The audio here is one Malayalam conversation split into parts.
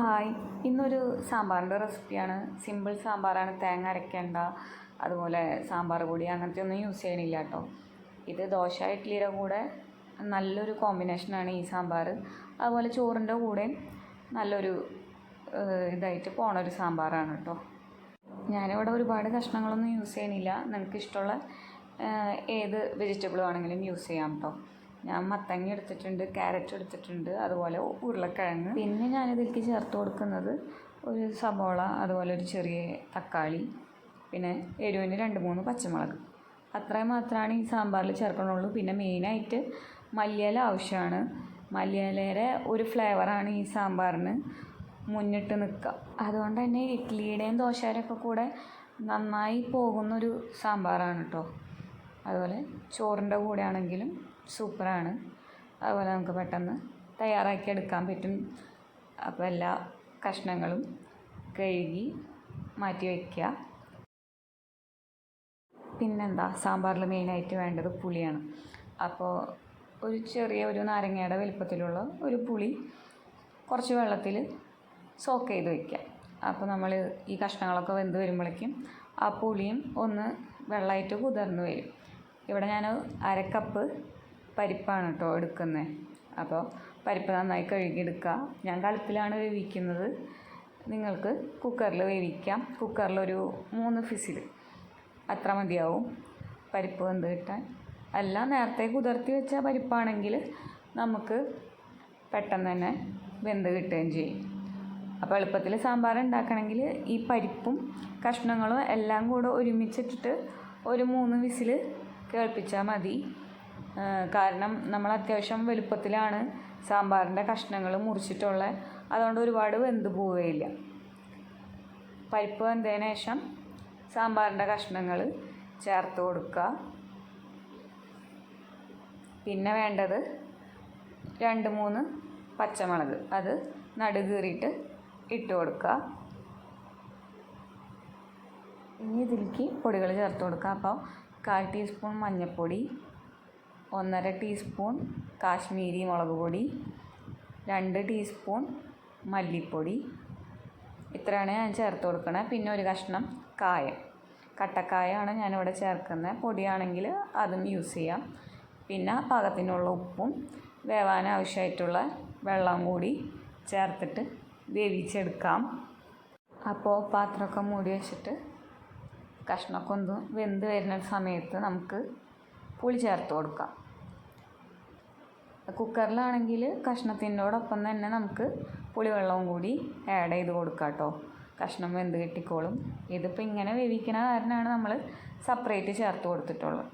ഹായ്, ഇന്നൊരു സാമ്പാറിൻ്റെ റെസിപ്പിയാണ്. സിമ്പിൾ സാമ്പാറാണ്, തേങ്ങ അരയ്ക്കേണ്ട, അതുപോലെ സാമ്പാർ പൊടി അങ്ങനത്തെ ഒന്നും യൂസ് ചെയ്യണില്ല കേട്ടോ. ഇത് ദോശ ഇഡ്ഡലിയുടെ കൂടെ നല്ലൊരു കോമ്പിനേഷനാണ് ഈ സാമ്പാർ. അതുപോലെ ചോറിൻ്റെ കൂടെയും നല്ലൊരു ഇതായിട്ട് പോണൊരു സാമ്പാറാണ് കേട്ടോ. ഞാനിവിടെ ഒരുപാട് കഷ്ണങ്ങളൊന്നും യൂസ് ചെയ്യണില്ല. നിങ്ങൾക്ക് ഇഷ്ടമുള്ള ഏത് വെജിറ്റബിൾ വേണമെങ്കിലും യൂസ് ചെയ്യാം കേട്ടോ. ഞാൻ മത്തങ്ങ എടുത്തിട്ടുണ്ട്, ക്യാരറ്റ് എടുത്തിട്ടുണ്ട്, അതുപോലെ ഉരുളക്കിഴങ്ങ്. പിന്നെ ഞാനിതിലേക്ക് ചേർത്ത് കൊടുക്കുന്നത് ഒരു സബോള, അതുപോലെ ഒരു ചെറിയ തക്കാളി, പിന്നെ എരിവിന് 2-3 പച്ചമുളക്. അത്രയും മാത്രമാണ് ഈ സാമ്പാറിൽ ചേർക്കണുള്ളൂ. പിന്നെ മെയിനായിട്ട് മല്ലിയില ആവശ്യമാണ്. മല്ലിയിലയുടെ ഒരു ഫ്ലേവറാണ് ഈ സാമ്പാറിന് മുന്നിട്ട് നിൽക്കുക. അതുകൊണ്ട് തന്നെ ഇഡ്ഡലിയുടെയും ദോശയുടെയൊക്കെ കൂടെ നന്നായി പോകുന്നൊരു സാമ്പാറാണ് കേട്ടോ. അതുപോലെ ചോറിൻ്റെ കൂടെ ആണെങ്കിലും സൂപ്പറാണ്. അതുപോലെ നമുക്ക് പെട്ടെന്ന് തയ്യാറാക്കി എടുക്കാൻ പറ്റും. അപ്പോൾ എല്ലാ കഷ്ണങ്ങളും കഴുകി മാറ്റി വയ്ക്കുക. പിന്നെന്താ, സാമ്പാറിൽ മെയിനായിട്ട് വേണ്ടത് പുളിയാണ്. അപ്പോൾ ഒരു നാരങ്ങയുടെ വലുപ്പത്തിലുള്ള ഒരു പുളി കുറച്ച് വെള്ളത്തിൽ സോക്ക് ചെയ്ത് വയ്ക്കുക. അപ്പോൾ നമ്മൾ ഈ കഷ്ണങ്ങളൊക്കെ വെന്ത് വരുമ്പോഴേക്കും ആ പുളിയും ഒന്ന് വെള്ളമായിട്ട് കുതിർന്ന് വരും. ഇവിടെ ഞാൻ 1/2 കപ്പ് പരിപ്പാണ് കേട്ടോ എടുക്കുന്നത്. അപ്പോൾ പരിപ്പ് നന്നായി കഴുകിയെടുക്കുക. ഞാൻ കലത്തിലാണ് വേവിക്കുന്നത്. നിങ്ങൾക്ക് കുക്കറിൽ വേവിക്കാം. കുക്കറിലൊരു 3 വിസിൽ അത്ര മതിയാവും പരിപ്പ് വെന്ത് കിട്ടാൻ. അല്ല, നേരത്തെ കുതിർത്തി വെച്ച പരിപ്പാണെങ്കിൽ നമുക്ക് പെട്ടെന്ന് തന്നെ വെന്ത് കിട്ടുകയും ചെയ്യും. അപ്പോൾ എളുപ്പത്തിൽ സാമ്പാർ ഉണ്ടാക്കണമെങ്കിൽ ഈ പരിപ്പും കഷ്ണങ്ങളും എല്ലാം കൂടെ ഒരുമിച്ചിട്ടിട്ട് ഒരു 3 വിസിൽ കേൾപ്പിച്ചാൽ മതി. കാരണം നമ്മൾ അത്യാവശ്യം വലുപ്പത്തിലാണ് സാമ്പാറിൻ്റെ കഷ്ണങ്ങൾ മുറിച്ചിട്ടുള്ളത്. അതുകൊണ്ട് ഒരുപാട് വെന്ത് പോവുകയില്ല. പരിപ്പ് വെന്തതിന് ശേഷം സാമ്പാറിൻ്റെ കഷ്ണങ്ങൾ ചേർത്ത് കൊടുക്കുക. പിന്നെ വേണ്ടത് 2-3 പച്ചമുളക്, അത് നടുകീറിയിട്ട് ഇട്ട് കൊടുക്കുക. ഇനി ഇതിലേക്ക് പൊടികൾ ചേർത്ത് കൊടുക്കുക. അപ്പോൾ 1/4 ടീസ്പൂൺ മഞ്ഞൾപ്പൊടി, 1.5 ടീസ്പൂൺ കാശ്മീരി മുളക് പൊടി, 2 ടീസ്പൂൺ മല്ലിപ്പൊടി, ഇത്രയാണ് ഞാൻ ചേർത്ത് കൊടുക്കുന്നത്. പിന്നെ ഒരു കഷ്ണം കായം, കട്ടക്കായമാണ് ഞാനിവിടെ ചേർക്കുന്നത്. പൊടിയാണെങ്കിൽ അതും യൂസ് ചെയ്യാം. പിന്നെ പാകത്തിനുള്ള ഉപ്പും വേവാൻ ആവശ്യമായിട്ടുള്ള വെള്ളം കൂടി ചേർത്തിട്ട് വേവിച്ചെടുക്കാം. അപ്പോൾ പാത്രമൊക്കെ മൂടി വെച്ചിട്ട് കഷ്ണമൊക്കെ ഒന്ന് വെന്ത് വരുന്ന സമയത്ത് നമുക്ക് പുളി ചേർത്ത് കൊടുക്കാം. കുക്കറിലാണെങ്കിൽ കഷ്ണത്തിനോടൊപ്പം തന്നെ നമുക്ക് പുളിവെള്ളവും കൂടി ആഡ് ചെയ്ത് കൊടുക്കാം കേട്ടോ. കഷ്ണം വെന്ത് കിട്ടിക്കോളും. ഇതിപ്പോൾ ഇങ്ങനെ വേവിക്കണ കാരണമാണ് നമ്മൾ സെപ്പറേറ്റ് ചേർത്ത് കൊടുത്തിട്ടുള്ളത്.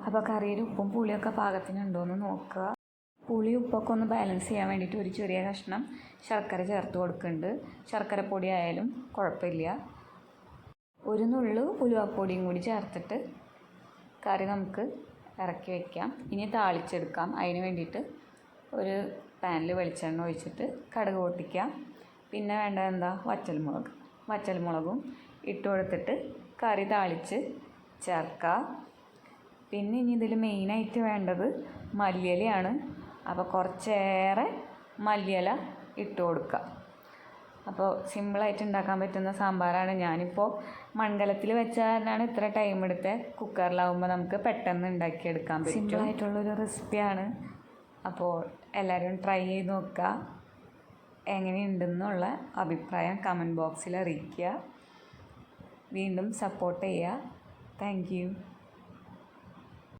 അപ്പോൾ കറിയിൽ ഉപ്പും പുളിയൊക്കെ പാകത്തിനുണ്ടോയെന്ന് നോക്കുക. പുളി ഉപ്പൊക്കെ ഒന്ന് ബാലൻസ് ചെയ്യാൻ വേണ്ടിയിട്ട് ഒരു ചെറിയ കഷ്ണം ശർക്കര ചേർത്ത് കൊടുക്കുന്നുണ്ട്. ശർക്കരപ്പൊടി ആയാലും കുഴപ്പമില്ല. ഒരു നുള്ളു ഉലുവാപ്പൊടിയും കൂടി ചേർത്തിട്ട് കറി നമുക്ക് ഇറക്കി വയ്ക്കാം. ഇനി താളിച്ചെടുക്കാം. അതിന് വേണ്ടിയിട്ട് ഒരു പാനിൽ വെളിച്ചെണ്ണ ഒഴിച്ചിട്ട് കടുക് പൊട്ടിക്കാം. പിന്നെ വേണ്ടത് എന്താ, വറ്റൽമുളകും ഇട്ട് കൊടുത്തിട്ട് കറി താളിച്ച് ചേർക്കുക. പിന്നെ ഇനി ഇതിൽ മെയിനായിട്ട് വേണ്ടത് മല്ലിയിലയാണ്. അപ്പോൾ കുറച്ചേറെ മല്ലിയില ഇട്ട് കൊടുക്കുക. അപ്പോൾ സിമ്പിളായിട്ട് ഉണ്ടാക്കാൻ പറ്റുന്ന സാമ്പാറാണ്. ഞാനിപ്പോൾ മൺകലത്തിൽ വെച്ച കാരണമാണ് ഇത്ര ടൈം എടുത്ത്. കുക്കറിലാവുമ്പോൾ നമുക്ക് പെട്ടെന്ന് ഉണ്ടാക്കിയെടുക്കാൻ പറ്റും. സിമ്പിളായിട്ടുള്ളൊരു റെസിപ്പിയാണ്. അപ്പോൾ എല്ലാവരും ട്രൈ ചെയ്ത് നോക്കുക. എങ്ങനെയുണ്ടെന്നുള്ള അഭിപ്രായം കമൻറ്റ് ബോക്സിൽ അറിയിക്കുക. വീണ്ടും സപ്പോർട്ട് ചെയ്യുക. Thank you.